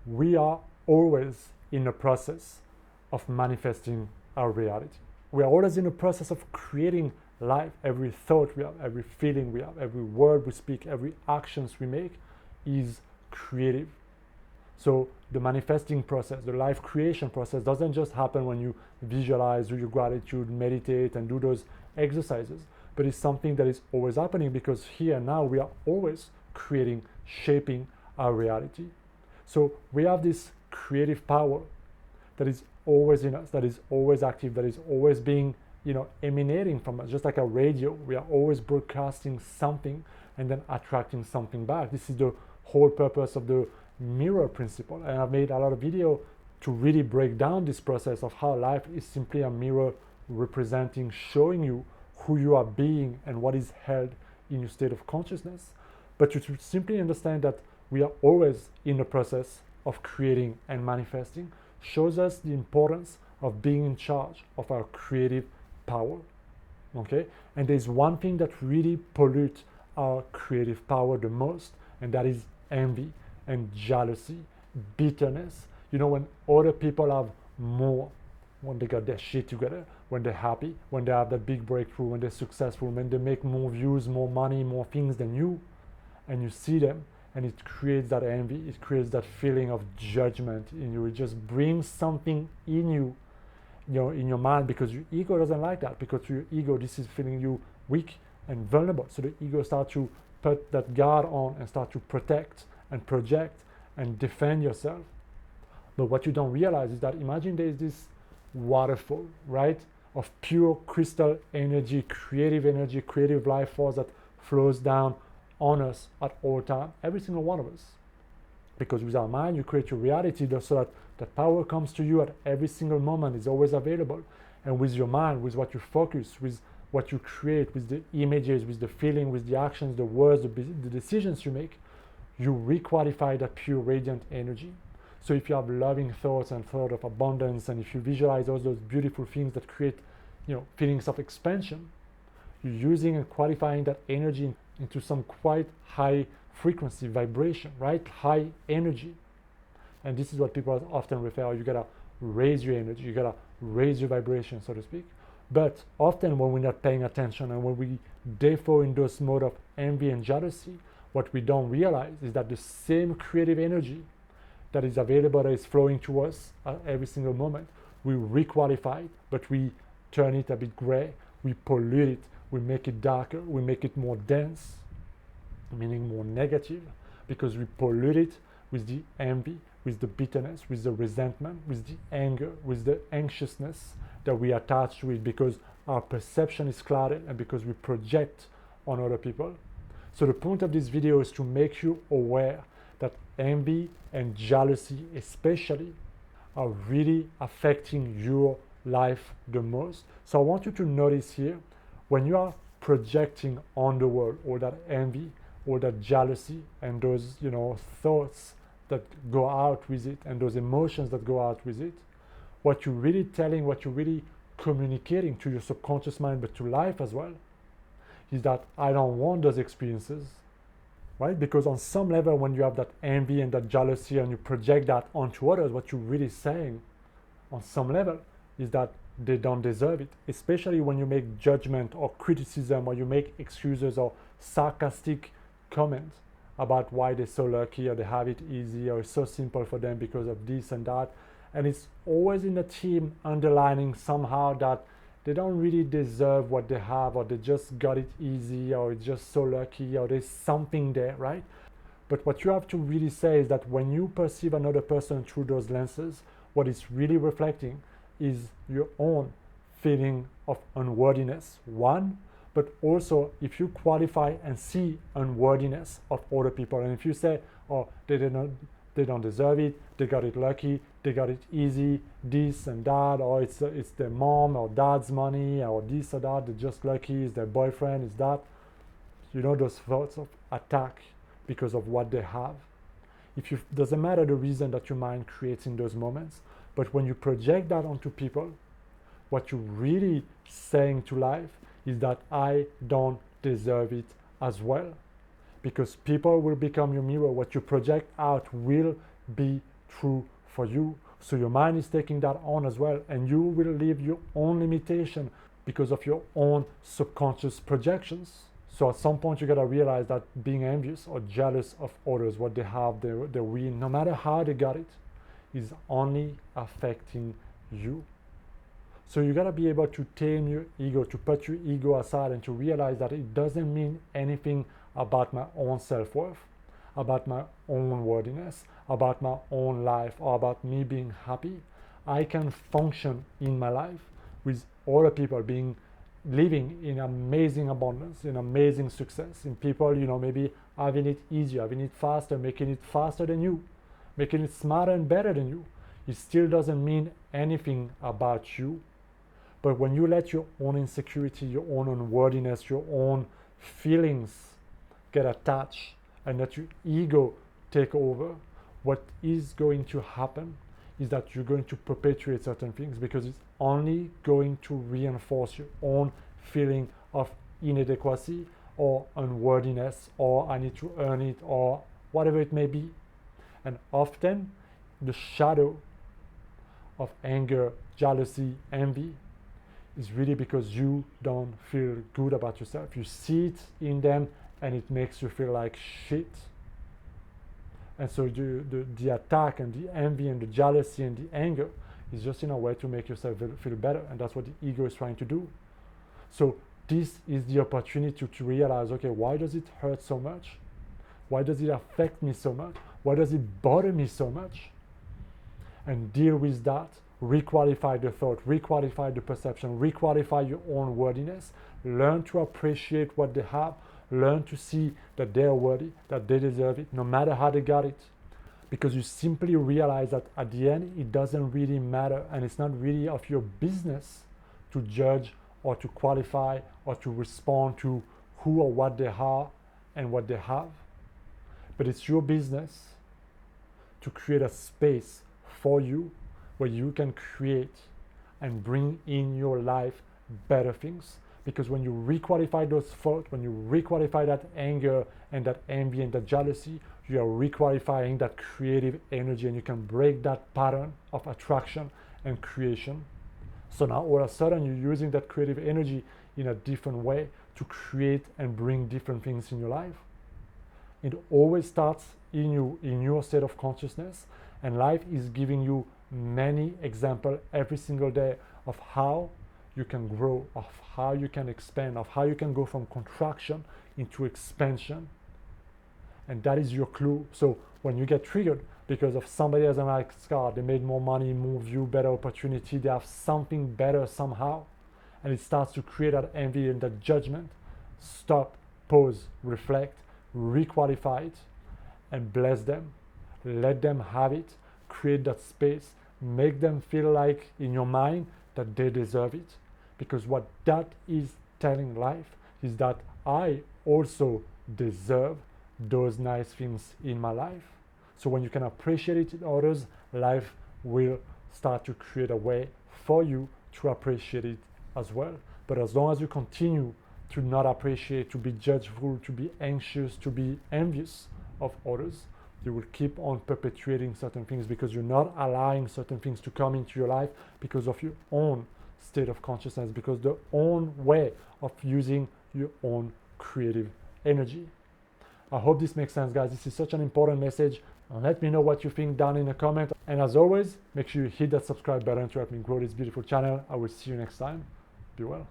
we are always in the process of manifesting our reality. We are always in the process of creating life. Every thought we have, every feeling we have, every word we speak, every actions we make is creative. So the manifesting process, the life creation process doesn't just happen when you visualize, do your gratitude, meditate, and do those exercises, but it's something that is always happening, because here now we are always creating, shaping our reality. So we have this creative power that is always in us, that is always active, that is always being, emanating from us. Just like a radio, we are always broadcasting something and then attracting something back. This is the whole purpose of the mirror principle. And I've made a lot of video to really break down this process of how life is simply a mirror representing, showing you who you are being and what is held in your state of consciousness. But to simply understand that we are always in the process of creating and manifesting shows us the importance of being in charge of our creative power. Okay? And there's one thing that really pollutes our creative power the most, and that is envy and jealousy, bitterness. When other people have more, when they got their shit together, when they're happy, when they have that big breakthrough, when they're successful, when they make more views, more money, more things than you, and you see them, and it creates that envy, it creates that feeling of judgment in you. It just brings something in you, in your mind, because your ego doesn't like that, because your ego, this is feeling you weak and vulnerable. So the ego starts to put that guard on and start to protect and project and defend yourself. But what you don't realize is that, imagine there's this waterfall, right, of pure crystal energy, creative life force that flows down on us at all time, every single one of us. Because with our mind, you create your reality so that that power comes to you at every single moment, is always available. And with your mind, with what you focus, with what you create, with the images, with the feeling, with the actions, the words, the decisions you make, you requalify that pure radiant energy. So if you have loving thoughts and thought of abundance, and if you visualize all those beautiful things that create, feelings of expansion, you're using and qualifying that energy into some quite high frequency vibration, right? High energy. And this is what people often refer, you gotta raise your energy, you gotta raise your vibration, so to speak. But often when we're not paying attention and when we default in those mode of envy and jealousy, what we don't realize is that the same creative energy that is available, that is flowing to us at every single moment, we requalify it, but we turn it a bit gray, we pollute it, we make it darker, we make it more dense, meaning more negative, because we pollute it with the envy, with the bitterness, with the resentment, with the anger, with the anxiousness that we attach to it, because our perception is clouded and because we project on other people. So the point of this video is to make you aware that envy and jealousy especially are really affecting your life the most. So I want you to notice here, when you are projecting on the world all that envy, all that jealousy, and those thoughts that go out with it, and those emotions that go out with it, what you're really telling, what you're really communicating to your subconscious mind, but to life as well, is that I don't want those experiences, right? Because on some level, when you have that envy and that jealousy and you project that onto others, what you're really saying on some level is that they don't deserve it, especially when you make judgment or criticism, or you make excuses or sarcastic comments about why they're so lucky, or they have it easy, or it's so simple for them because of this and that. And it's always in the team underlining somehow that they don't really deserve what they have, or they just got it easy, or it's just so lucky, or there's something there, right? But what you have to really say is that when you perceive another person through those lenses, what it's really reflecting is your own feeling of unworthiness, one, but also if you qualify and see unworthiness of other people, and if you say, oh, they don't deserve it, they got it lucky, they got it easy, this and that, or it's their mom or dad's money, or this or that, they're just lucky, it's their boyfriend, it's that, those thoughts of attack because of what they have. Doesn't matter the reason that your mind creates in those moments, but when you project that onto people, what you're really saying to life is that I don't deserve it as well. Because people will become your mirror. What you project out will be true for you. So your mind is taking that on as well, and you will live your own limitation because of your own subconscious projections. So at some point you gotta realize that being envious or jealous of others, what they have, their win, no matter how they got it, is only affecting you. So you gotta be able to tame your ego, to put your ego aside and to realize that it doesn't mean anything about my own self-worth, about my own worthiness, about my own life, or about me being happy. I can function in my life with other people living in amazing abundance, in amazing success, in people, maybe having it easier, having it faster, making it faster than you, making it smarter and better than you. It still doesn't mean anything about you. But when you let your own insecurity, your own unworthiness, your own feelings get attached and let your ego take over, what is going to happen is that you're going to perpetuate certain things because it's only going to reinforce your own feeling of inadequacy or unworthiness or I need to earn it or whatever it may be. And often the shadow of anger, jealousy, envy is really because you don't feel good about yourself. You see it in them and it makes you feel like shit. And so the attack and the envy and the jealousy and the anger is just in a way to make yourself feel better. And that's what the ego is trying to do. So this is the opportunity to realize, okay, why does it hurt so much? Why does it affect me so much? Why does it bother me so much? And deal with that. Requalify the thought, requalify the perception, requalify your own worthiness. Learn to appreciate what they have. Learn to see that they're worthy, that they deserve it, no matter how they got it. Because you simply realize that at the end, it doesn't really matter and it's not really of your business to judge or to qualify or to respond to who or what they are and what they have. But it's your business to create a space for you where you can create and bring in your life better things. Because when you requalify those thoughts, when you requalify that anger and that envy and that jealousy, you are requalifying that creative energy and you can break that pattern of attraction and creation. So now all of a sudden you're using that creative energy in a different way to create and bring different things in your life. It always starts in you, in your state of consciousness, and life is giving you many examples every single day of how you can grow, of how you can expand, of how you can go from contraction into expansion. And that is your clue. So when you get triggered because of somebody has a nice car, they made more money, more view, better opportunity, they have something better somehow, and it starts to create that envy and that judgment, stop, pause, reflect, requalify it, and bless them. Let them have it, create that space, make them feel like in your mind that they deserve it. Because what that is telling life is that I also deserve those nice things in my life. So when you can appreciate it in others, life will start to create a way for you to appreciate it as well. But as long as you continue to not appreciate, to be judgeful, to be anxious, to be envious of others, you will keep on perpetuating certain things because you're not allowing certain things to come into your life because of your own state of consciousness, because the own way of using your own creative energy. I hope this makes sense, guys. This is such an important message. Let me know what you think down in the comment. And as always, make sure you hit that subscribe button to help me grow this beautiful channel. I will see you next time. Be well.